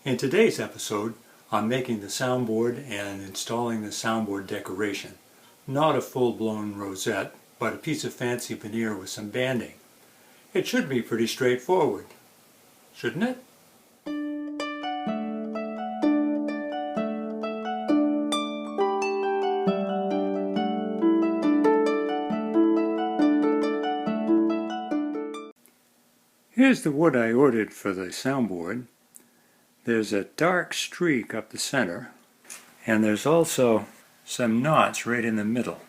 In today's episode, I'm making the soundboard and installing the soundboard decoration. Not a full-blown rosette, but a piece of fancy veneer with some banding. It should be pretty straightforward, shouldn't it? Here's the wood I ordered for the soundboard. There's a dark streak up the center, and there's also some knots right in the middle.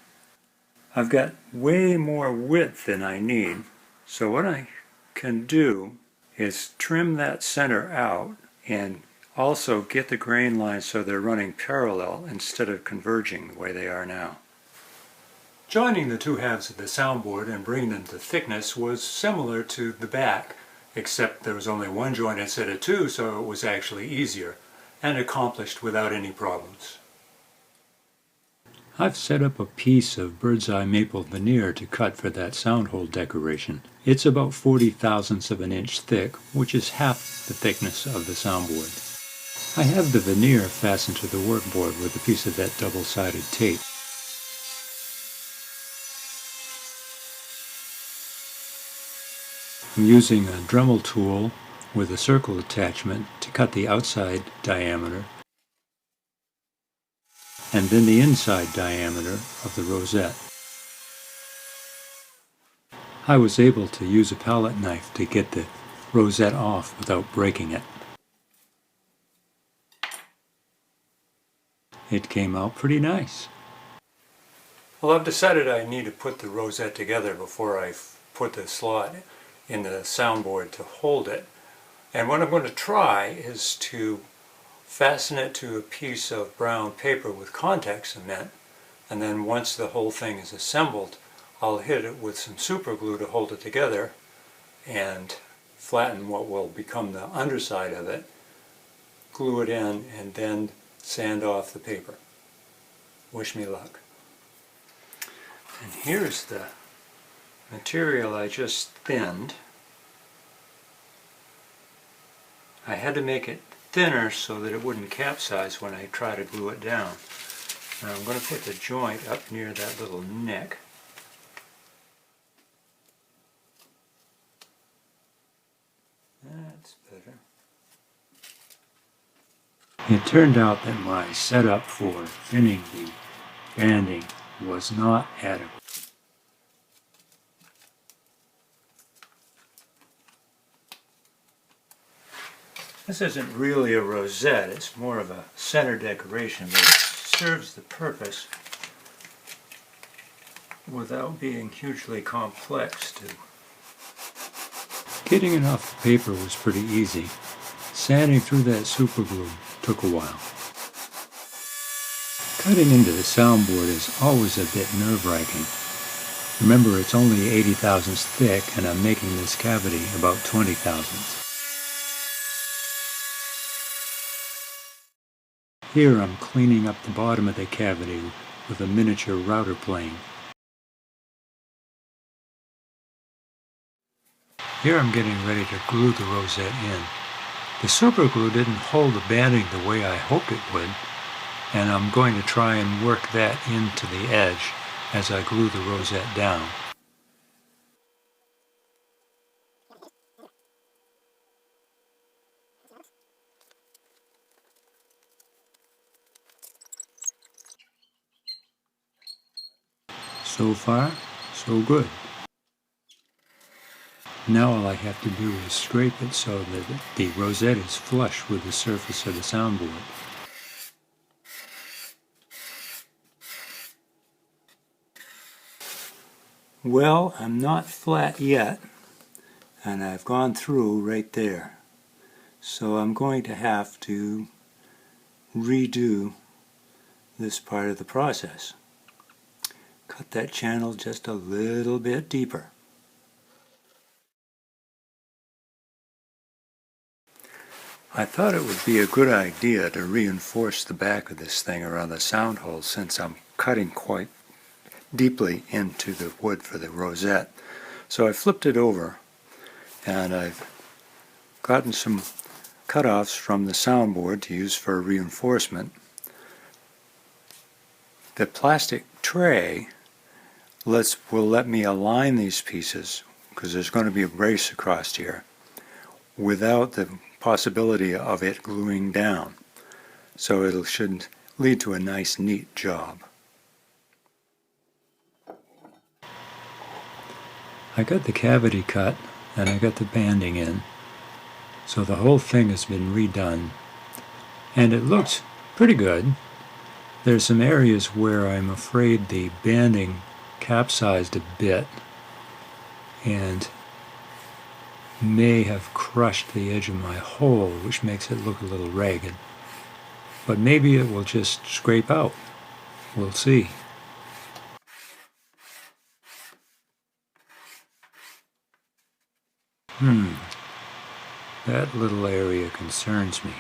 I've got way more width than I need, so what I can do is trim that center out and also get the grain lines so they're running parallel instead of converging the way they are now. Joining the two halves of the soundboard and bringing them to thickness was similar to the back, except there was only one joint instead of two, so it was actually easier and accomplished without any problems. I've set up a piece of bird's eye maple veneer to cut for that sound hole decoration. It's about 40 thousandths of an inch thick, which is half the thickness of the soundboard. I have the veneer fastened to the workboard with a piece of that double-sided tape. I'm using a Dremel tool with a circle attachment to cut the outside diameter and then the inside diameter of the rosette. I was able to use a palette knife to get the rosette off without breaking it. It came out pretty nice. Well, I've decided I need to put the rosette together before I put the slot in the soundboard to hold it. And what I'm going to try is to fasten it to a piece of brown paper with contact cement, and then once the whole thing is assembled, I'll hit it with some super glue to hold it together and flatten what will become the underside of it, glue it in, and then sand off the paper. Wish me luck. And here's the material I just thinned. I had to make it thinner so that it wouldn't capsize when I try to glue it down. Now I'm going to put the joint up near that little nick. That's better. It turned out that my setup for thinning the banding was not adequate. This isn't really a rosette, it's more of a center decoration, but it serves the purpose without being hugely complex too. Getting it off the paper was pretty easy. Sanding through that super glue took a while. Cutting into the soundboard is always a bit nerve-wracking. Remember, it's only 80 thousandths thick and I'm making this cavity about 20 thousandths. Here I'm cleaning up the bottom of the cavity with a miniature router plane. Here I'm getting ready to glue the rosette in. The super glue didn't hold the banding the way I hoped it would, and I'm going to try and work that into the edge as I glue the rosette down. So far, so good. Now all I have to do is scrape it so that the rosette is flush with the surface of the soundboard. Well, I'm not flat yet, and I've gone through right there. So I'm going to have to redo this part of the process. Cut that channel just a little bit deeper. I thought it would be a good idea to reinforce the back of this thing around the sound hole since I'm cutting quite deeply into the wood for the rosette. So I flipped it over and I've gotten some cutoffs from the soundboard to use for reinforcement. The plastic tray will let me align these pieces, because there's going to be a brace across here, without the possibility of it gluing down. So it should lead to a nice, neat job. I got the cavity cut and I got the banding in, so the whole thing has been redone, and it looks pretty good. There's some areas where I'm afraid the banding capsized a bit and may have crushed the edge of my hole, which makes it look a little ragged. But maybe it will just scrape out. We'll see. That little area concerns me.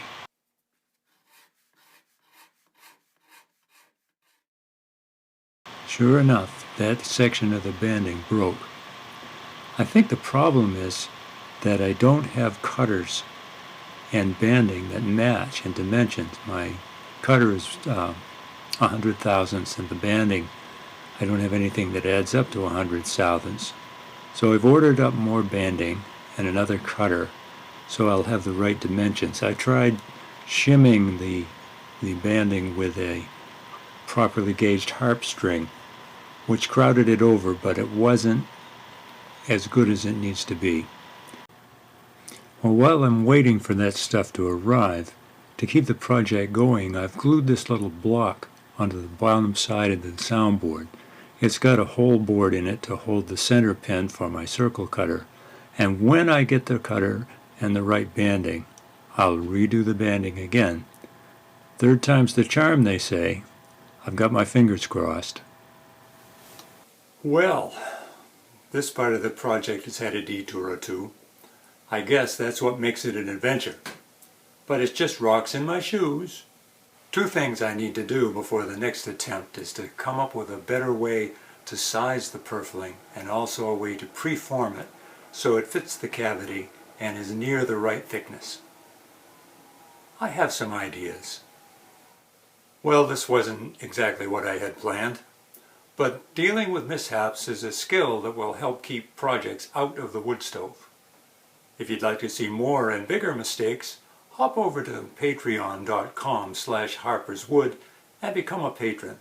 Sure enough, that section of the banding broke. I think the problem is that I don't have cutters and banding that match in dimensions. My cutter is 100 thousandths, and the banding, I don't have anything that adds up to 100 thousandths. So I've ordered up more banding and another cutter, so I'll have the right dimensions. I tried shimming the banding with a properly gauged harp string, which crowded it over, but it wasn't as good as it needs to be. Well, while I'm waiting for that stuff to arrive, to keep the project going, I've glued this little block onto the bottom side of the soundboard. It's got a hole bored in it to hold the center pin for my circle cutter, and when I get the cutter and the right banding, I'll redo the banding again. Third time's the charm, they say. I've got my fingers crossed. Well, this part of the project has had a detour or two. I guess that's what makes it an adventure. But it's just rocks in my shoes. Two things I need to do before the next attempt is to come up with a better way to size the purfling, and also a way to preform it so it fits the cavity and is near the right thickness. I have some ideas. Well, this wasn't exactly what I had planned, but dealing with mishaps is a skill that will help keep projects out of the wood stove. If you'd like to see more and bigger mistakes, hop over to patreon.com/harperswood and become a patron.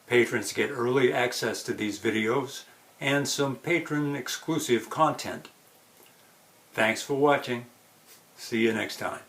Patrons get early access to these videos and some patron exclusive content. Thanks for watching. See you next time.